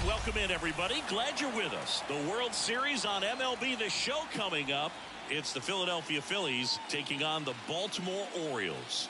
Welcome in, everybody. Glad you're with us. The World Series on MLB, the show coming up. It's the Philadelphia Phillies taking on the Baltimore Orioles.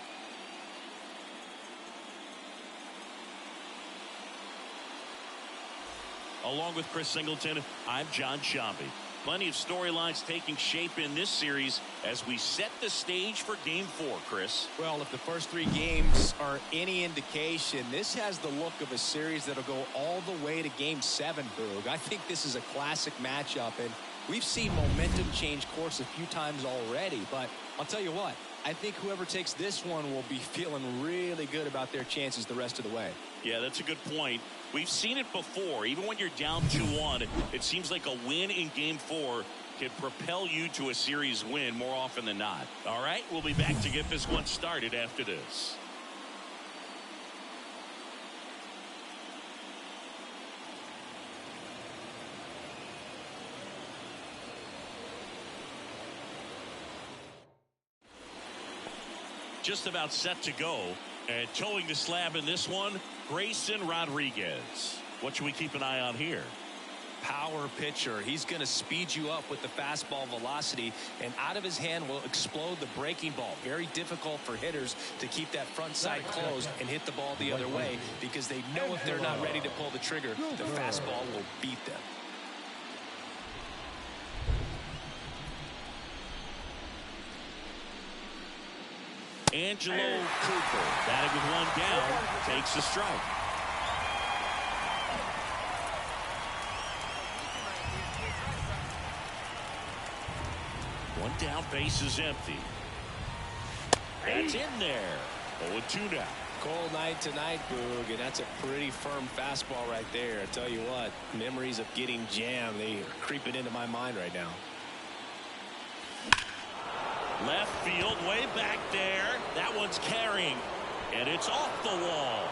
Along with Chris Singleton, I'm John Sciambi. Plenty of storylines taking shape in this series as we set the stage for Game 4, Chris. Well, if the first 3 games are any indication, this has the look of a series that'll go all the way to Game 7, Boog. I think this is a classic matchup, and we've seen momentum change course a few times already, but I'll tell you what, I think whoever takes this one will be feeling really good about their chances the rest of the way. Yeah, that's a good point. We've seen it before. Even when you're down 2-1, it seems like a win in Game 4 can propel you to a series win more often than not. All right, we'll be back to get this one started after this. Just about set to go, and towing the slab in this one, Grayson Rodriguez. What should we keep an eye on here? Power pitcher. He's going to speed you up with the fastball velocity, and out of his hand will explode the breaking ball. Very difficult for hitters to keep that front side closed and hit the ball the other way, because they know if they're not ready to pull the trigger, the fastball will beat them. Angelo Cooper, batting with one down, takes a strike. One down, base is empty. That's in there. 0-2 now. Cold night tonight, Boog, and that's a pretty firm fastball right there. I tell you what, memories of getting jammed, they are creeping into my mind right now. Left field, way back there. That one's carrying, and it's off the wall.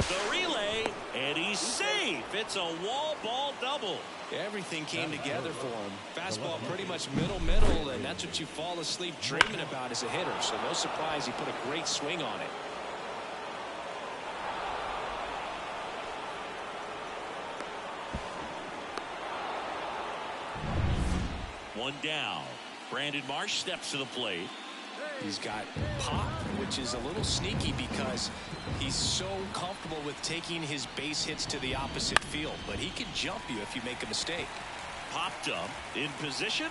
The relay, and he's safe. It's a wall ball double. Everything came together for him. Fastball pretty much middle, and that's what you fall asleep dreaming about as a hitter. So no surprise he put a great swing on it. One down. Brandon Marsh steps to the plate. He's got pop, which is a little sneaky because he's so comfortable with taking his base hits to the opposite field. But he can jump you if you make a mistake. Popped up in position.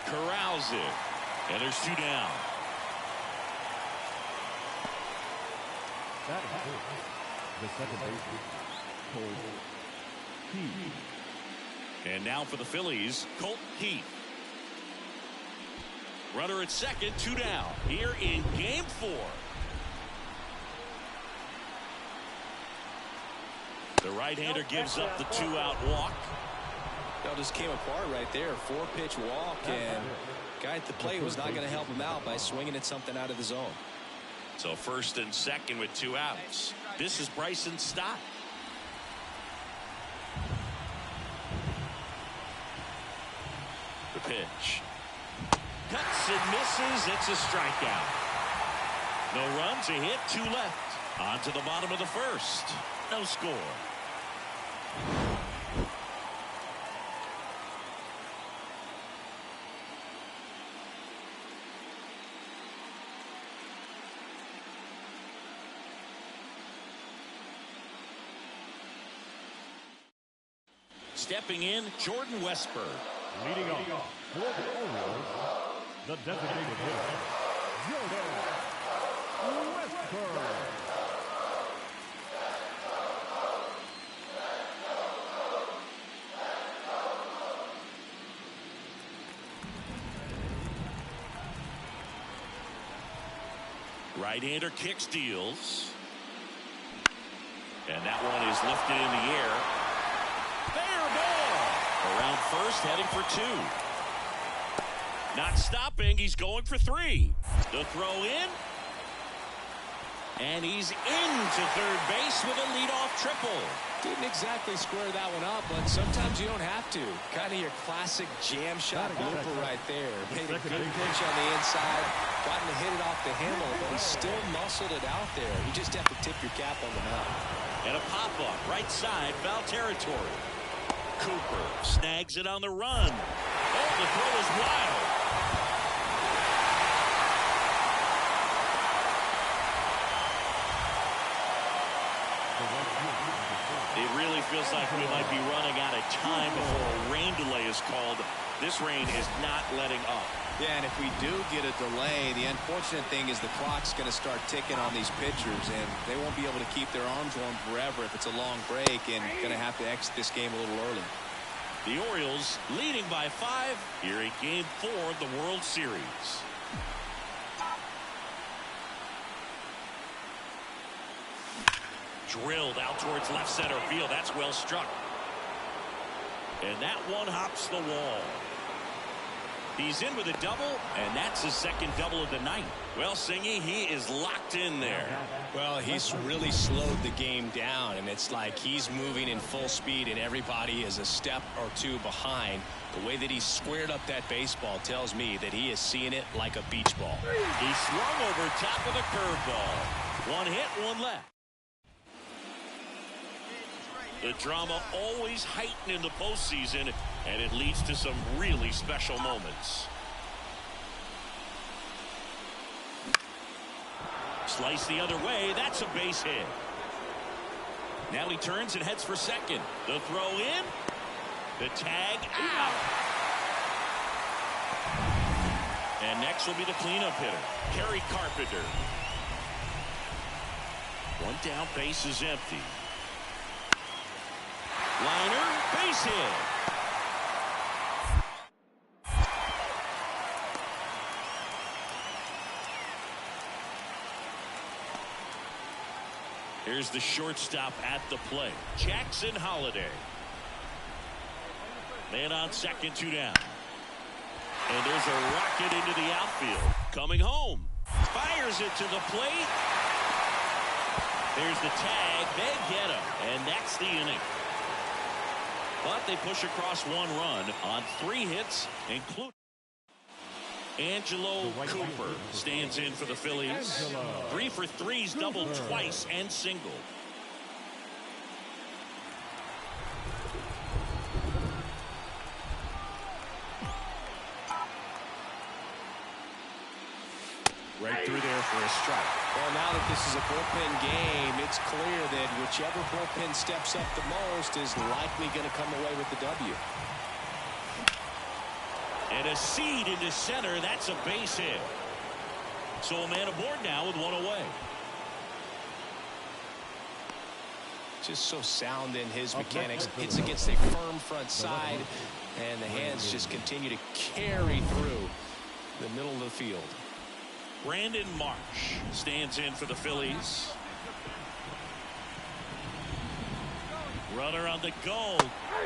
Corrals it. And there's 2 down. The second baseman, Cole Heath. And now for the Phillies, Colt Heath. Runner at second, 2 down. Here in Game 4. The right-hander gives up the 2-out walk. That just came apart right there. 4-pitch walk, and guy at the plate was not going to help him out by swinging at something out of the zone. So first and second with 2 outs. This is Bryson Stott. The pitch. Cuts and misses. It's a strikeout. No runs, a hit, 2 left. On to the bottom of the first. No score. Stepping in, Jordan Westburg. Leading off for the Orioles, the designated hitter, Jordan Westburg. Right-hander kicks, deals. And that one is lifted in the air. Fair ball. Around first, heading for 2. Not stopping. He's going for 3. The throw in. And he's into third base with a leadoff triple. Didn't exactly square that one up, but sometimes you don't have to. Kind of your classic jam shot blooper right there. Made a good pitch on the inside. Gotten to hit it off the handle, but he still muscled it out there. You just have to tip your cap on the mound. And a pop-up right side, foul territory. Cooper snags it on the run. Oh, the throw is wild. It really feels like we might be running out of time before a rain delay is called. This rain is not letting up. Yeah, and if we do get a delay, the unfortunate thing is the clock's going to start ticking on these pitchers, and they won't be able to keep their arms warm forever if it's a long break, and going to have to exit this game a little early. The Orioles leading by 5 here in Game 4 of the World Series. Drilled out towards left center field. That's well struck. And that one hops the wall. He's in with a double, and that's his second double of the night. Well, Singy, he is locked in there. Well, he's really slowed the game down, and it's like he's moving in full speed, and everybody is a step or two behind. The way that he squared up that baseball tells me that he is seeing it like a beach ball. He swung over top of the curveball. One hit, one left. The drama always heightened in the postseason, and it leads to some really special moments. Slice the other way. That's a base hit. Now he turns and heads for second. The throw in. The tag out. And next will be the cleanup hitter, Kerry Carpenter. One down, base is empty. Liner, base hit. Here's the shortstop at the plate, Jackson Holliday. Man on second, 2 down. And there's a rocket into the outfield. Coming home. Fires it to the plate. There's the tag. They get him. And that's the inning. But they push across 1 run on 3 hits, including Angelo Cooper stands in for the Phillies. 3 for 3's doubled twice and singled. Right through there for a strike. Well, now that this is a bullpen game, it's clear that whichever bullpen steps up the most is likely going to come away with the W. And a seed into center. That's a base hit. So a man aboard now with 1 away. Just so sound in his mechanics. Hits against a firm front side, and the hands just continue to carry through the middle of the field. Brandon Marsh stands in for the Phillies. Runner on the go.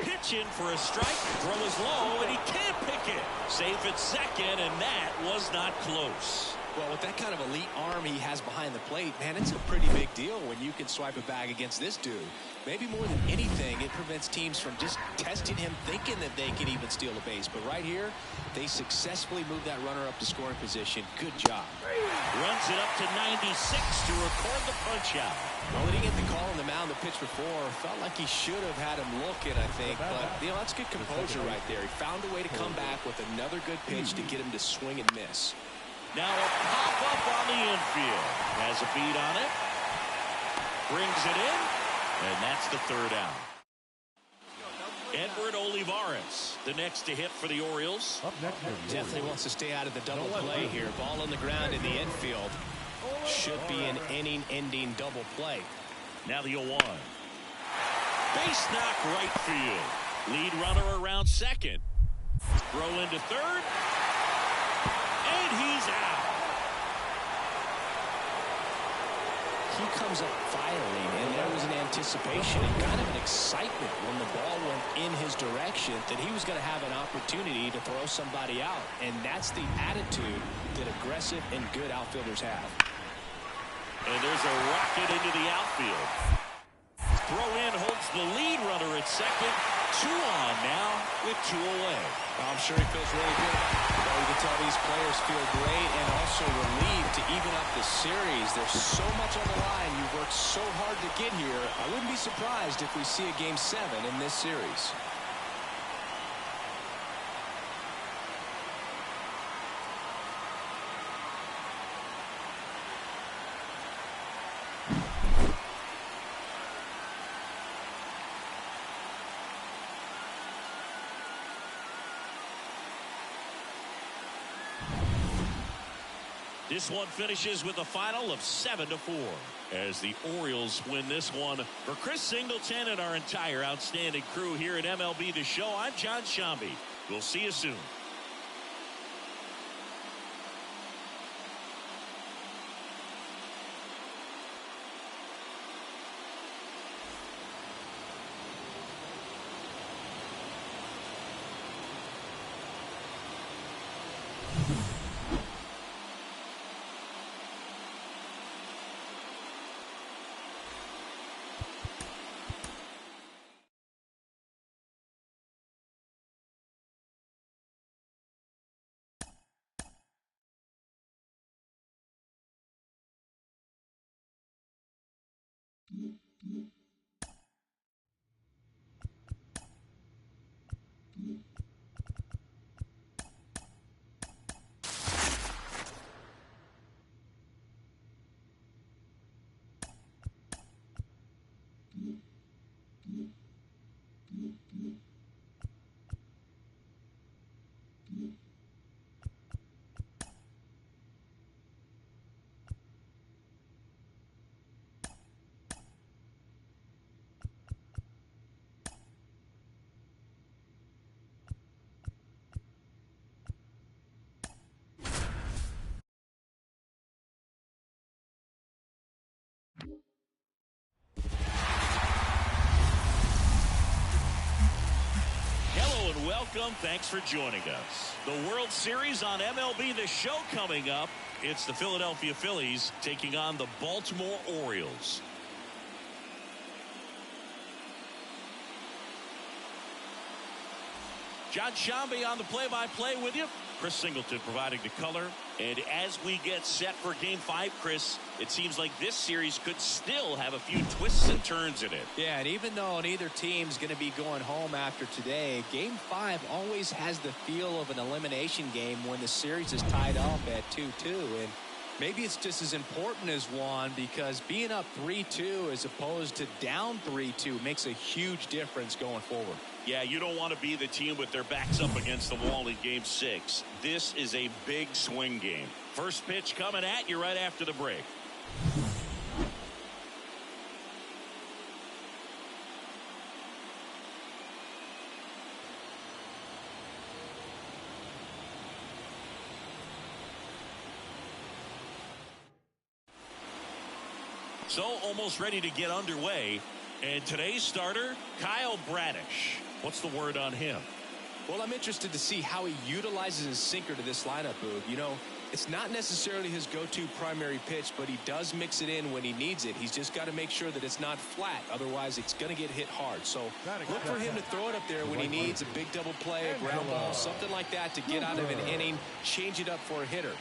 Pitch in for a strike. Throw is low, and he can't pick it. Safe at second, and that was not close. Well, with that kind of elite arm he has behind the plate, man, it's a pretty big deal when you can swipe a bag against this dude. Maybe more than anything, it prevents teams from just testing him, thinking that they can even steal a base. But right here, they successfully move that runner up to scoring position. Good job. Runs it up to 96 to record the punch out. Well, he didn't get the call on the mound the pitch before. Felt like he should have had him looking, I think. But, that's good composure right there. He found a way to come back with another good pitch to get him to swing and miss. Now a pop-up on the infield. Has a beat on it. Brings it in. And that's the 3rd out. Edward Olivares, the next to hit for the Orioles. Definitely wants to stay out of the double play here. Ball on the ground in the infield. Should be an inning-ending double play. Now the 0-1. Base knock right field. Lead runner around second. Throw into third. And he's out. he comes up firing, and there was an anticipation and kind of an excitement when the ball went in his direction that he was going to have an opportunity to throw somebody out. And that's the attitude that aggressive and good outfielders have. And there's a rocket into the outfield. Throw in holds the lead runner at second. 2 on now with 2 away. I'm sure he feels really good about it. You can tell these players feel great and also relieved to even up the series. There's so much on the line. You've worked so hard to get here. I wouldn't be surprised if we see a Game 7 in this series. This one finishes with a final of 7-4 as the Orioles win this one. For Chris Singleton and our entire outstanding crew here at MLB The Show, I'm John Shambi. We'll see you soon. Welcome. Thanks for joining us. The World Series on MLB The Show coming up. It's the Philadelphia Phillies taking on the Baltimore Orioles. John Shambi on the play-by-play with you. Chris Singleton providing the color. And as we get set for Game 5, Chris, it seems like this series could still have a few twists and turns in it. Yeah, and even though neither team's going to be going home after today, Game 5 always has the feel of an elimination game when the series is tied up at 2-2. And maybe it's just as important as one, because being up 3-2 as opposed to down 3-2 makes a huge difference going forward. Yeah, you don't want to be the team with their backs up against the wall in Game 6. This is a big swing game. First pitch coming at you right after the break. So almost ready to get underway. And today's starter, Kyle Bradish. What's the word on him? Well, I'm interested to see how he utilizes his sinker to this lineup, Boog. You know, it's not necessarily his go-to primary pitch, but he does mix it in when he needs it. He's just got to make sure that it's not flat. Otherwise, it's going to get hit hard. So look for him to throw it up there when he needs a big double play, a ground ball, something like that to get out of an inning, change it up for a hitter.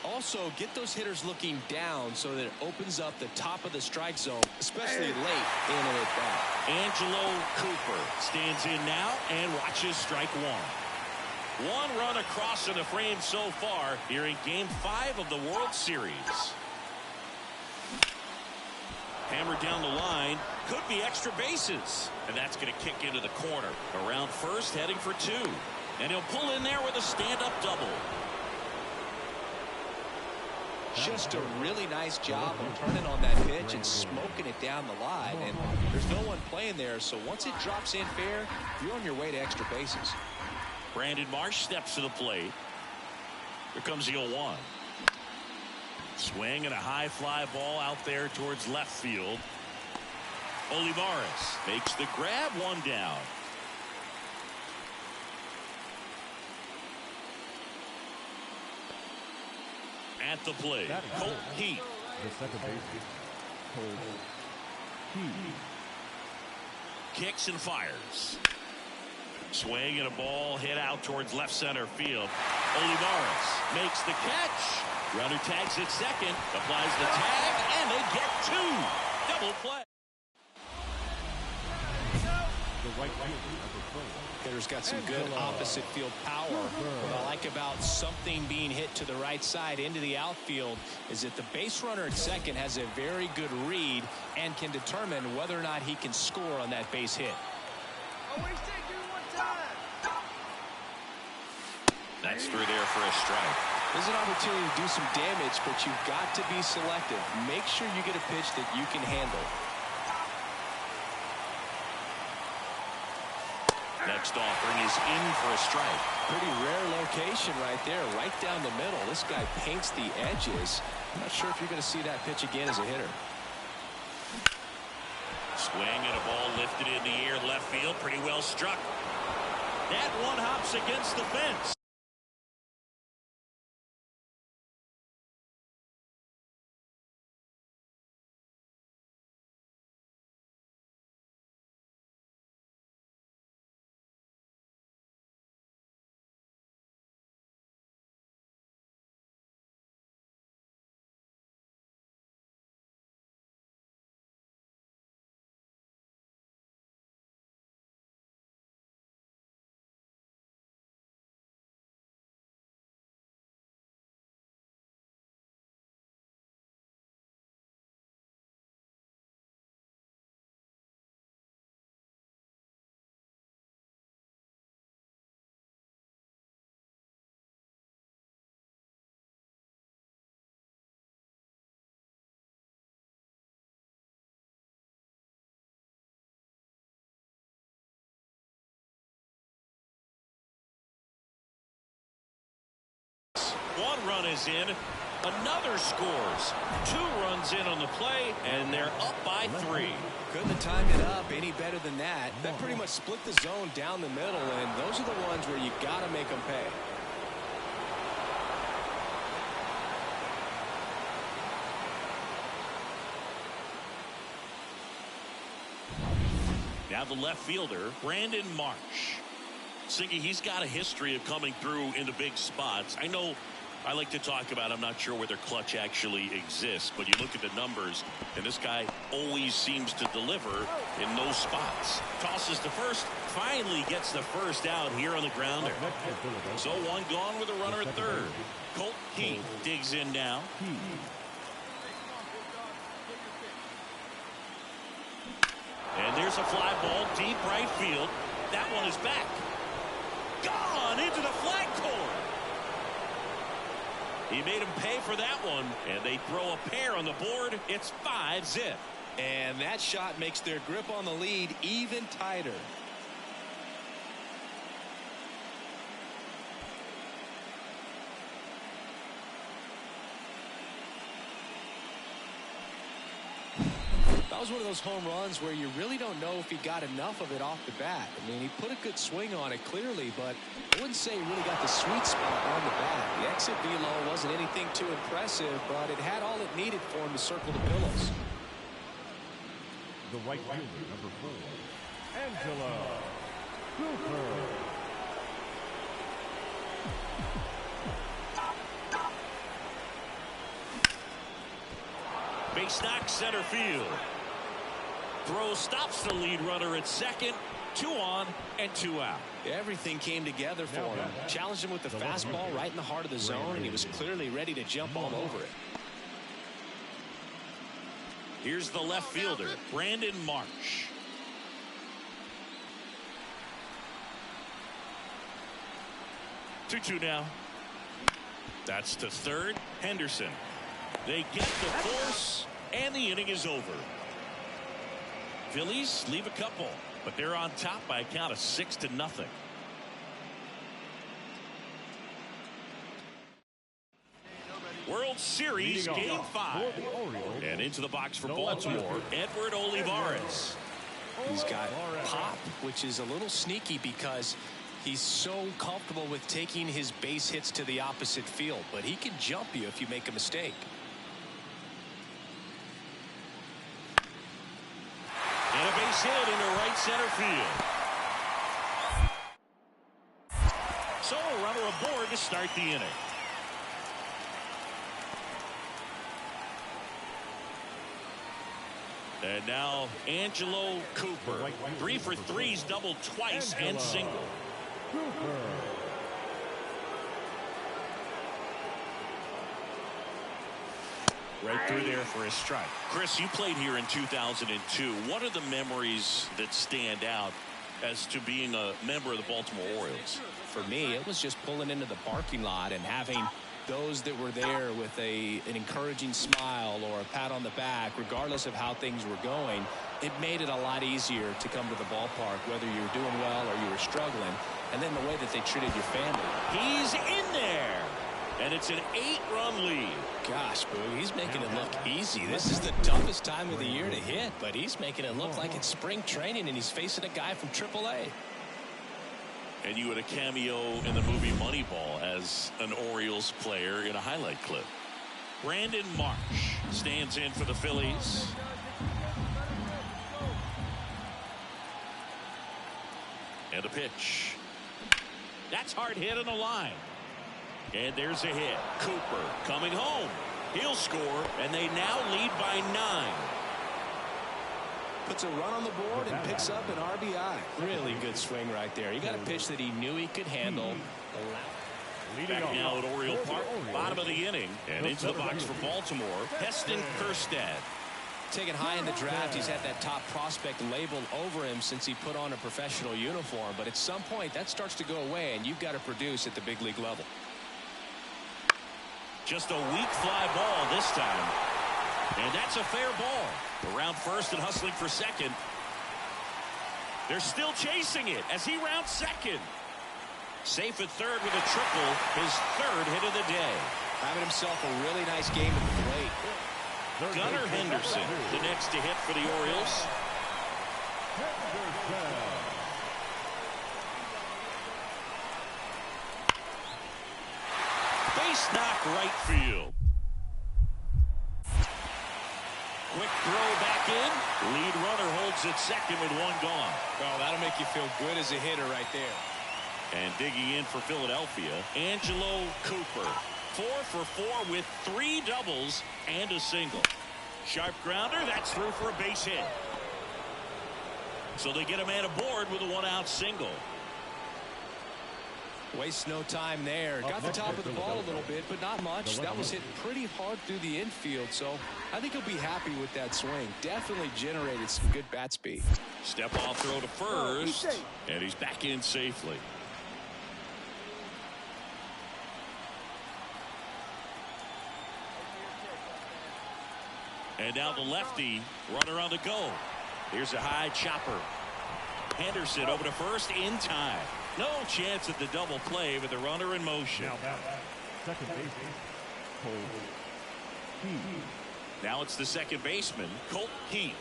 Also, get those hitters looking down so that it opens up the top of the strike zone, especially late in an at-bat. Angelo Cooper stands in now and watches strike one. One run across in the frame so far here in Game 5 of the World Series. Hammered down the line. Could be extra bases. And that's going to kick into the corner. Around first, heading for 2. And he'll pull in there with a stand-up double. Just a really nice job of turning on that pitch and smoking it down the line. And there's no one playing there, so once it drops in fair, you're on your way to extra bases. Brandon Marsh steps to the plate. Here comes the 0-1. Swing and a high fly ball out there towards left field. Olivares makes the grab, one down. At the plate, Colt Heat. The second baseman, Colt Heat. Kicks and fires. Swing and a ball hit out towards left center field. Olivares makes the catch. Runner tags at second, applies the tag, and they get two. Double play. The right fielder, number 4. Hitter's got some good opposite field power. What I like about something being hit to the right side into the outfield is that the base runner at second has a very good read and can determine whether or not he can score on that base hit. That's through there for a strike. There's an opportunity to do some damage, but you've got to be selective. Make sure you get a pitch that you can handle. Next offering is in for a strike. Pretty rare location right there, right down the middle. This guy paints the edges. I'm not sure if you're going to see that pitch again as a hitter. Swing and a ball lifted in the air, left field, pretty well struck. That one hops against the fence. One run is in. Another scores. 2 runs in on the play, and they're up by 3. Couldn't have timed it up any better than that. That pretty much split the zone down the middle, and those are the ones where you got to make them pay. Now the left fielder, Brandon Marsh. Singy, he's got a history of coming through in the big spots. I know I like to talk about, I'm not sure whether clutch actually exists, but you look at the numbers, and this guy always seems to deliver in those spots. Tosses to first, finally gets the first out here on the grounder. So one gone with a runner at third. Colt Heat digs in now. And there's a fly ball deep right field. That one is back. Gone into the flag corner. He made him pay for that one, and they throw a pair on the board. It's 5-zip. And that shot makes their grip on the lead even tighter. That was one of those home runs where you really don't know if he got enough of it off the bat. I mean, he put a good swing on it clearly, but I wouldn't say he really got the sweet spot on the bat. The exit velo wasn't anything too impressive, but it had all it needed for him to circle the pillows. The right fielder, number 4, Angela Cooper. Base knock center field. Throw stops the lead runner at second. 2 on and 2 out. Everything came together for him. Challenged him with the fastball right in the heart of the zone, and he was clearly ready to jump all over it. Here's the left fielder, Brandon Marsh. Two now. That's to third. Henderson. They get the force, and the inning is over. Phillies leave a couple, but they're on top by a count of 6-0. World World Series Game 5. And into the box for Baltimore, Edward Olivares. He's got pop, which is a little sneaky because he's so comfortable with taking his base hits to the opposite field. But he can jump you if you make a mistake. And a base hit into right center field. So a runner aboard to start the inning. And now Angelo Cooper. 3 for 3's doubled twice and single. Right through there for a strike. Chris, you played here in 2002. What are the memories that stand out as to being a member of the Baltimore Orioles? For me, it was just pulling into the parking lot and having those that were there with an encouraging smile or a pat on the back, regardless of how things were going. It made it a lot easier to come to the ballpark, whether you were doing well or you were struggling, and then the way that they treated your family. He's in there, and it's an 8-run lead. Gosh, Boo, he's making it look easy. This is the toughest time of the year to hit, but he's making it look like it's spring training, and he's facing a guy from AAA. And you had a cameo in the movie Moneyball as an Orioles player in a highlight clip. Brandon Marsh stands in for the Phillies. And a pitch. That's hard hit on the line. And there's a hit. Cooper coming home. He'll score, and they now lead by 9. Puts a run on the board and picks up an RBI. Really good swing right there. He got a pitch that he knew he could handle. Back now at Oriole Park, bottom of the inning, and into the box for Baltimore, Heston Kjerstad. Taken high in the draft, he's had that top prospect label over him since he put on a professional uniform. But at some point, that starts to go away, and you've got to produce at the big league level. Just a weak fly ball this time. And that's a fair ball. Around first and hustling for second. They're still chasing it as he rounds second. Safe at third with a triple, his 3rd hit of the day. Having himself a really nice game at the plate. Gunnar Henderson, the next to hit for the Orioles. Base knock right field. Quick throw back in. Lead runner holds at second with 1 gone. Oh, that'll make you feel good as a hitter right there. And digging in for Philadelphia, Angelo Cooper. 4 for 4 with 3 doubles and a single. Sharp grounder, that's through for a base hit. So they get a man aboard with a 1-out single. Wastes no time there. Got the top of the ball a little bit, but not much. That was hit pretty hard through the infield, so I think he'll be happy with that swing. Definitely generated some good bat speed. Step off throw to first, and he's back in safely. And now the lefty, runner on the go. Here's a high chopper. Henderson over to first in time. No chance at the double play with the runner in motion. Second baseman, Colt Heath. Now it's the second baseman, Colt Heath.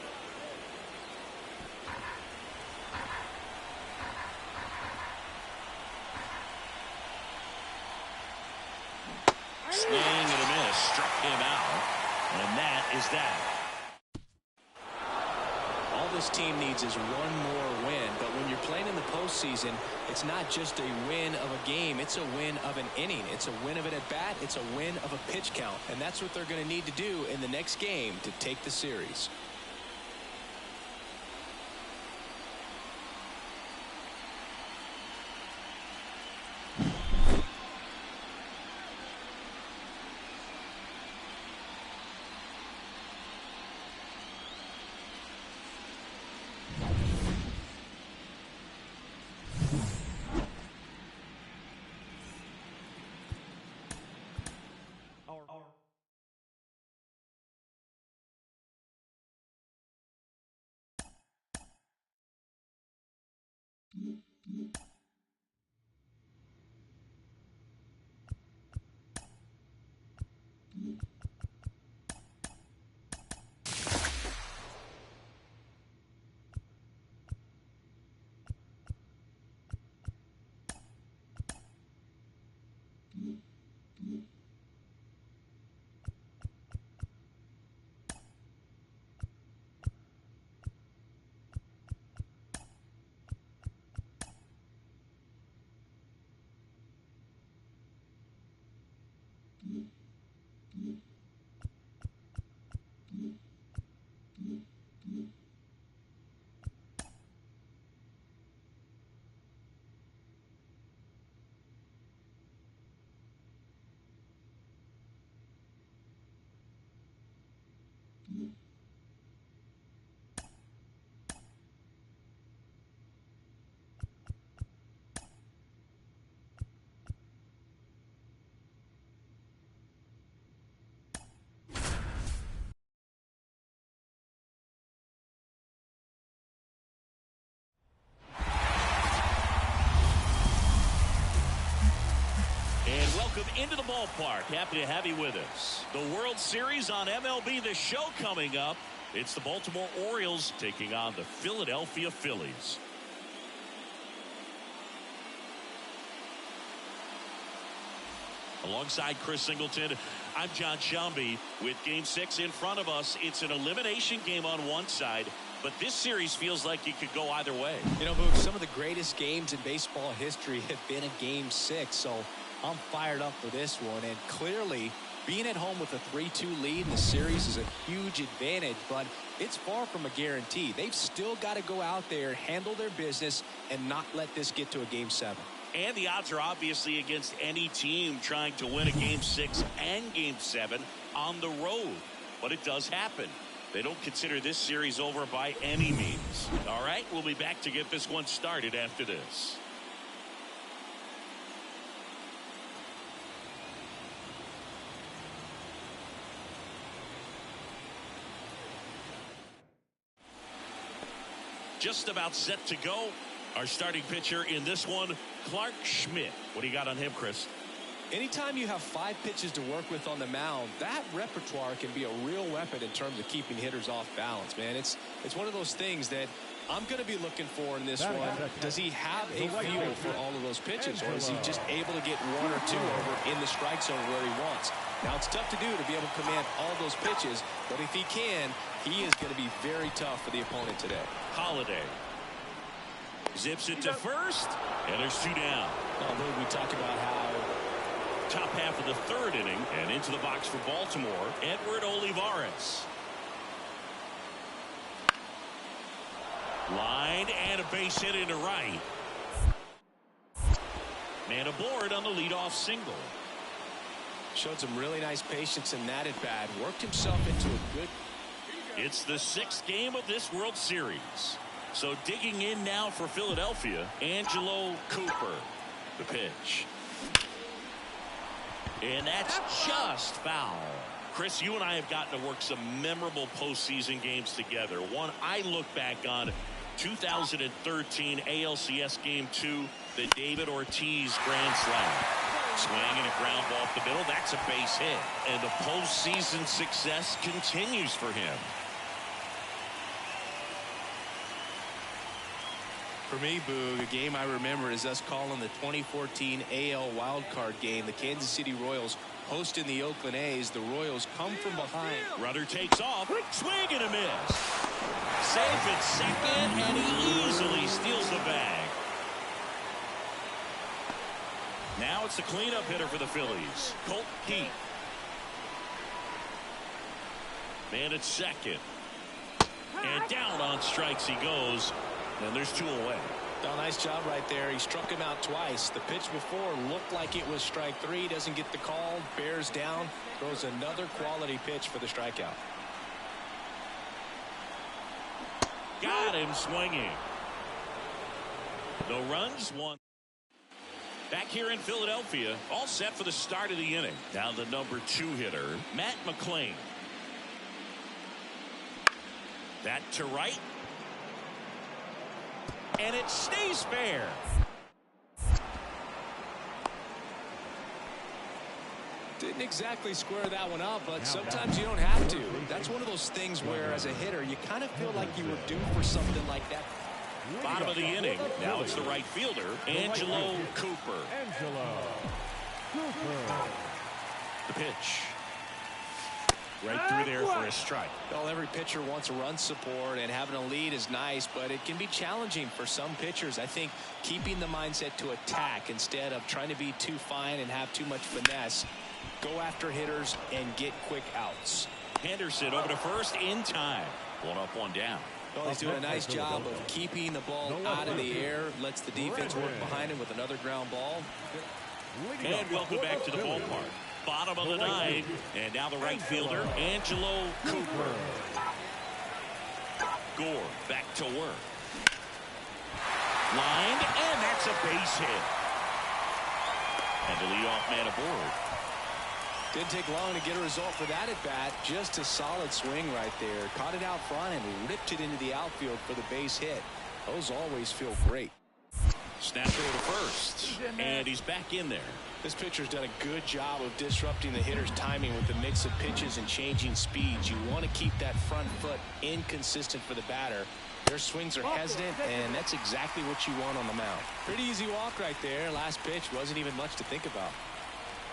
Swing and a miss, struck him out. And that is that. All this team needs is one more win, but when you're playing in the postseason, it's not just a win of a game, it's a win of an inning. It's a win of an at-bat, it's a win of a pitch count, and that's what they're going to need to do in the next game to take the series. Mm-hmm. And welcome into the ballpark. Happy to have you with us. The World Series on MLB, the show coming up. It's the Baltimore Orioles taking on the Philadelphia Phillies. Alongside Chris Singleton, I'm John Shelby. With Game 6 in front of us, it's an elimination game on one side, but this series feels like it could go either way. You know, Boog, some of the greatest games in baseball history have been a Game 6, so I'm fired up for this one. And clearly, being at home with a 3-2 lead in the series is a huge advantage, but it's far from a guarantee. They've still got to go out there, handle their business, and not let this get to a Game 7. And the odds are obviously against any team trying to win a Game 6 and Game 7 on the road. But it does happen. They don't consider this series over by any means. All right, we'll be back to get this one started after this. Just about set to go. Our starting pitcher in this one, Clark Schmidt. What do you got on him, Chris? Anytime you have 5 pitches to work with on the mound, that repertoire can be a real weapon in terms of keeping hitters off balance, man. It's one of those things that I'm going to be looking for in this one. Does he have a feel for all of those pitches, or is he just able to get 1 or 2 over in the strike zone where he wants? Now, it's tough to do to be able to command all those pitches, but if he can, he is going to be very tough for the opponent today. Holiday zips it to first, and there's 2 down. Oh, we talk about how top half of the 3rd inning, and into the box for Baltimore, Edward Olivares. Line and a base hit into right. Man aboard on the leadoff single. Showed some really nice patience in that at bat. Worked himself into a good. It's the 6th game of this World Series. So digging in now for Philadelphia, Angelo Cooper. The pitch. And that's just foul. Chris, you and I have gotten to work some memorable postseason games together. One I look back on, 2013 ALCS Game 2, the David Ortiz grand slam. Swinging a ground ball up the middle. That's a base hit. And the postseason success continues for him. For me, Boog, a game I remember is us calling the 2014 AL wildcard game. The Kansas City Royals hosting the Oakland A's. The Royals come from behind. Runner takes off. Swing and a miss. Safe at second, and he easily steals the bag. Now it's the cleanup hitter for the Phillies, Colt Heath. Man at second. And down on strikes he goes. And there's 2 away. Oh, nice job right there. He struck him out twice. The pitch before looked like it was strike 3. Doesn't get the call. Bears down. Throws another quality pitch for the strikeout. Got him swinging. No runs, 1. Back here in Philadelphia, all set for the start of the inning. Down the number 2 hitter, Matt McClain. That to right. And it stays fair. Didn't exactly square that one up, but sometimes you don't have to. That's one of those things where, as a hitter, you kind of feel like you were due for something like that. Bottom of the inning. Now it's the right fielder, Angelo Cooper. The pitch. Right through there for a strike. Well, every pitcher wants a run support, and having a lead is nice, but it can be challenging for some pitchers. I think keeping the mindset to attack instead of trying to be too fine and have too much finesse. Go after hitters and get quick outs. Henderson over to first in time. 1 up, 1 down. Well, he's doing a nice job of keeping the ball out of the air. Lets the defense work behind him with another ground ball. And welcome back to the ballpark. Bottom of the 9th, and now the right fielder, Angelo Cooper. to work. Lined, and that's a base hit. And the leadoff man aboard. Didn't take long to get a result for that at bat. Just a solid swing right there. Caught it out front and ripped it into the outfield for the base hit. Those always feel great. Snap over to first, and he's back in there. This pitcher's done a good job of disrupting the hitter's timing with the mix of pitches and changing speeds. You want to keep that front foot inconsistent for the batter. Their swings are hesitant, and that's exactly what you want on the mound. Pretty easy walk right there. Last pitch wasn't even much to think about.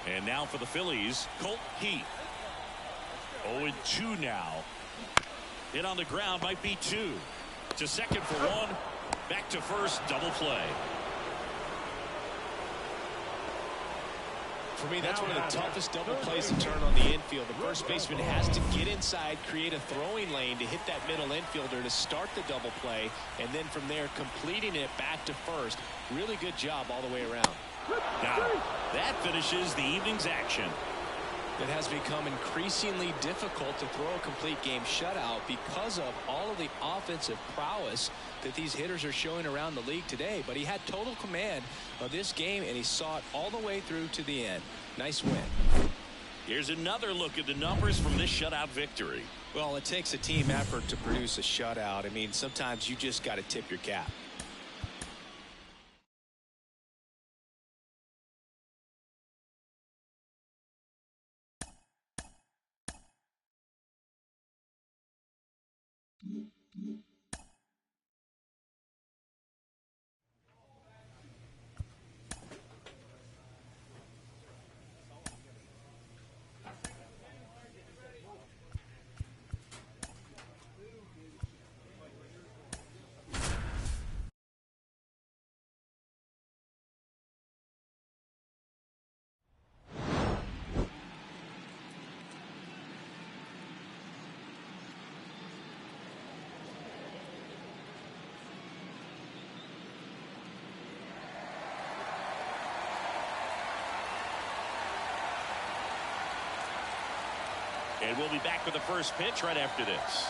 And now for the Phillies, Colt Heath. 0-2 now. Hit on the ground, might be 2. To second for 1. Back to first, double play. For me, that's one of the toughest double plays to turn on the infield. The first baseman has to get inside, create a throwing lane to hit that middle infielder to start the double play, and then from there completing it back to first. Really good job all the way around. Now, that finishes the evening's action. It has become increasingly difficult to throw a complete game shutout because of all of the offensive prowess that these hitters are showing around the league today. But he had total command of this game, and he saw it all the way through to the end. Nice win. Here's another look at the numbers from this shutout victory. Well, it takes a team effort to produce a shutout. I mean, sometimes you just got to tip your cap. And we'll be back with the first pitch right after this.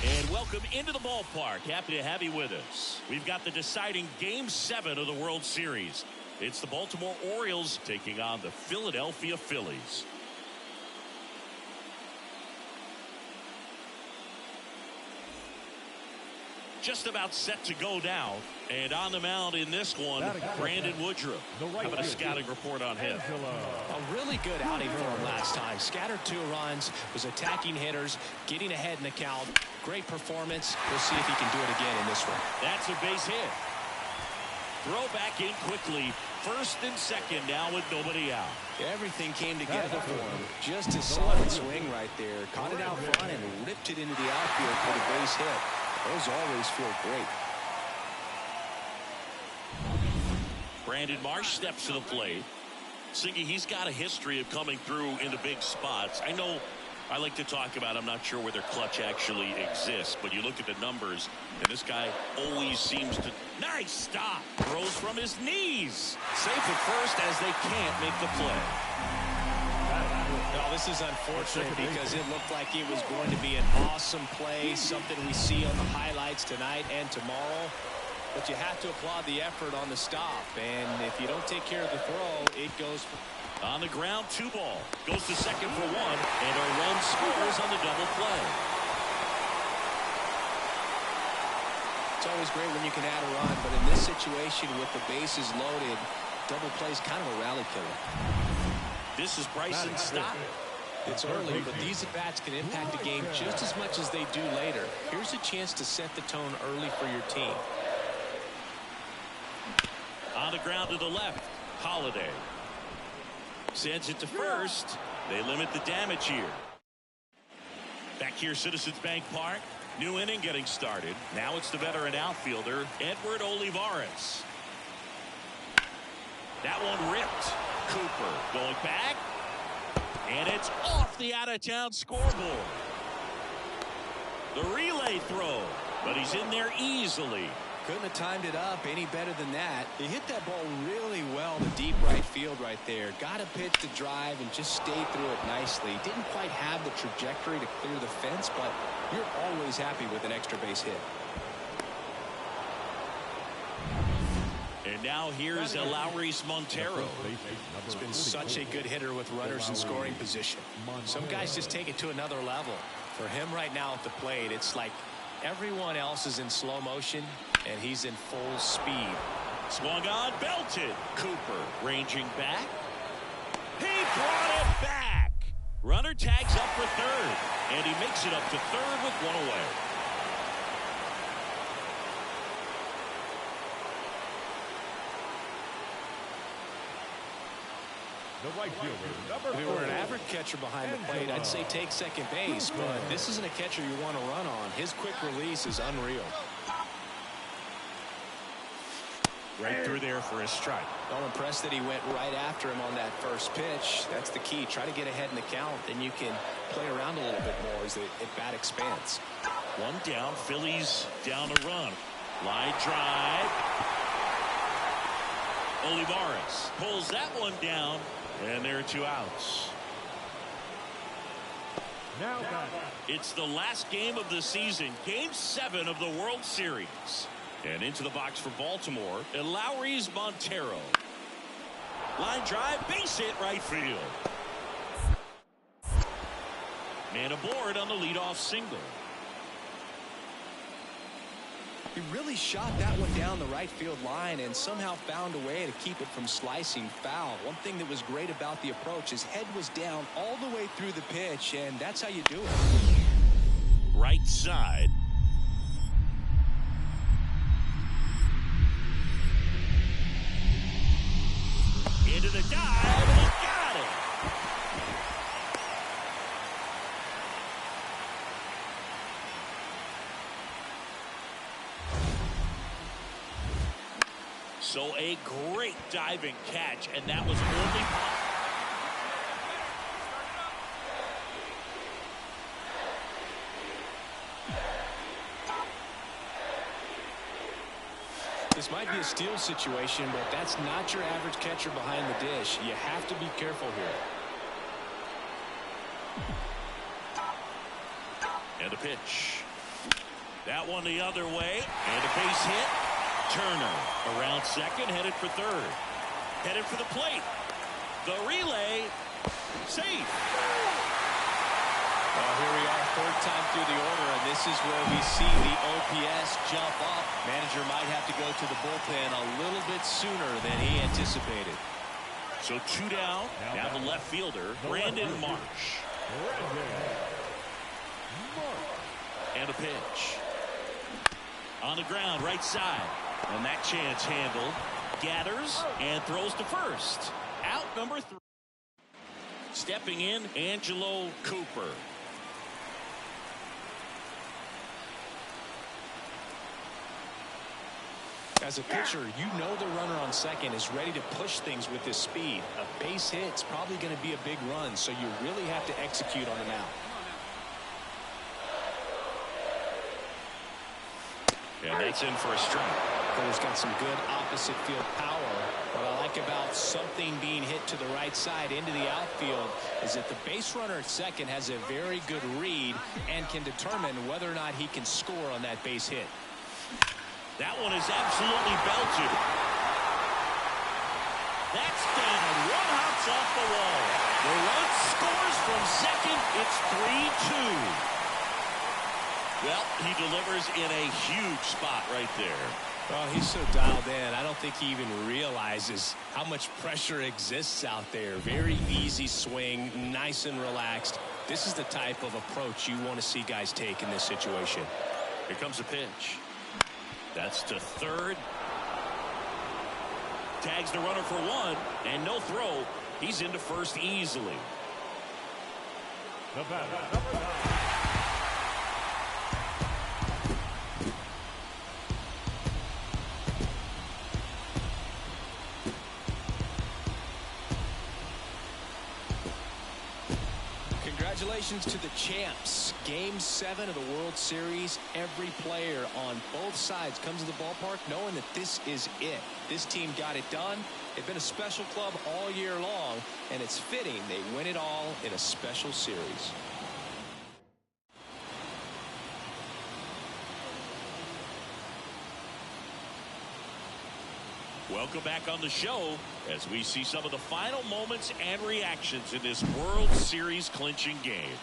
And welcome into the ballpark. Happy to have you with us. We've got the deciding Game 7 of the World Series. It's the Baltimore Orioles taking on the Philadelphia Phillies. Just about set to go now, and on the mound in this one, Brandon Woodruff. How about a scouting report on him? A really good outing for him last time. Scattered 2 runs, was attacking hitters, getting ahead in the count. Great performance. We'll see if he can do it again in this one. That's a base hit. Throw back in quickly. First and second now with nobody out. Everything came together for him. Just a solid swing right there. Caught it out front and ripped it into the outfield for the base hit. Those always feel great. Brandon Marsh steps to the plate. Siggy, he's got a history of coming through in the big spots. I know I like to talk about, I'm not sure whether clutch actually exists, but you look at the numbers, and this guy always seems to... Nice stop! Throws from his knees. Safe at first as they can't make the play. No, this is unfortunate because it looked like it was going to be an awesome play, something we see on the highlights tonight and tomorrow. But you have to applaud the effort on the stop, and if you don't take care of the throw, it goes... On the ground, 2 ball. Goes to second for 1, and a run scores on the double play. It's always great when you can add a run, but in this situation with the bases loaded, double play is kind of a rally killer. This is Bryson Stott. It's early, but these at-bats can impact the game just as much as they do later. Here's a chance to set the tone early for your team. On the ground to the left, Holiday. Sends it to first. They limit the damage here. Back here, Citizens Bank Park. New inning getting started. Now it's the veteran outfielder, Edward Olivares. That one ripped. Cooper going back. And it's off the out-of-town scoreboard. The relay throw. But he's in there easily. Couldn't have timed it up any better than that. He hit that ball really well to deep right field right there. Got a pitch to drive and just stayed through it nicely. Didn't quite have the trajectory to clear the fence, but you're always happy with an extra base hit. And now here's Ep30 Montero. He's been such a good hitter with runners in scoring position. Some guys just take it to another level. For him right now at the plate, it's like everyone else is in slow motion, and he's in full speed. Swung on, belted. Cooper ranging back. He brought it back. Runner tags up for third, and he makes it up to third with one away. The right fielder, number If it were an average catcher behind the plate, I'd say take second base, but this isn't a catcher you want to run on. His quick release is unreal. Right through there for a strike. I'm impressed that he went right after him on that first pitch. That's the key. Try to get ahead in the count, then you can play around a little bit more as the at-bat expands. One down, Phillies down a run. Line drive. Olivares pulls that one down, and there are 2 outs. Now it's the last game of the season, Game 7 of the World Series. And into the box for Baltimore, Ep30 Montero. Line drive, base hit right field. Man aboard on the leadoff single. He really shot that one down the right field line and somehow found a way to keep it from slicing foul. One thing that was great about the approach, his head was down all the way through the pitch, and that's how you do it. Right side. Into the dive, and he got it. So a great diving catch, and that was only This might be a steal situation, but that's not your average catcher behind the dish. You have to be careful here. And a pitch. That one the other way, and a base hit. Turner around second, headed for third. Headed for the plate. The relay. Safe. Well, here we are, third time through the order, and this is where we see the OPS jump up. Manager might have to go to the bullpen a little bit sooner than he anticipated. So 2 down. Now the left fielder, Brandon Marsh. And a pitch. On the ground, right side. And that chance handled. Gathers and throws to first. Out number 3. Stepping in, Angelo Cooper. As a pitcher, you know the runner on second is ready to push things with his speed. A base hit's probably going to be a big run, so you really have to execute on him out. And that's in for a strike. Cooper's got some good opposite field power. What I like about something being hit to the right side into the outfield is that the base runner at second has a very good read and can determine whether or not he can score on that base hit. That one is absolutely belted. That's down. One hops off the wall. The run scores from second. It's 3-2. Well, he delivers in a huge spot right there. Oh, he's so dialed in. I don't think he even realizes how much pressure exists out there. Very easy swing, nice and relaxed. This is the type of approach you want to see guys take in this situation. Here comes a pitch. That's to third. Tags the runner for 1, and no throw. He's into first easily. The batter, number 9. Congratulations Congratulations to the champs. Game 7 of the World Series. Every player on both sides comes to the ballpark knowing that this is it. This team got it done. They've been a special club all year long, and it's fitting they win it all in a special series. Welcome back on the show as we see some of the final moments and reactions in this World Series clinching game.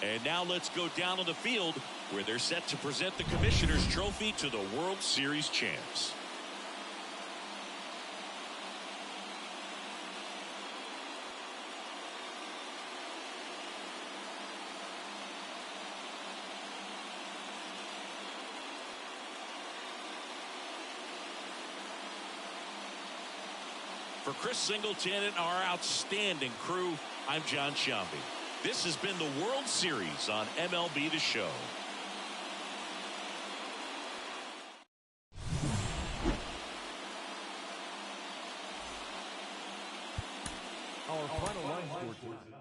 And now let's go down on the field where they're set to present the Commissioner's Trophy to the World Series champs. For Chris Singleton and our outstanding crew, I'm John Shambi. This has been the World Series on MLB The Show. Our final line score tonight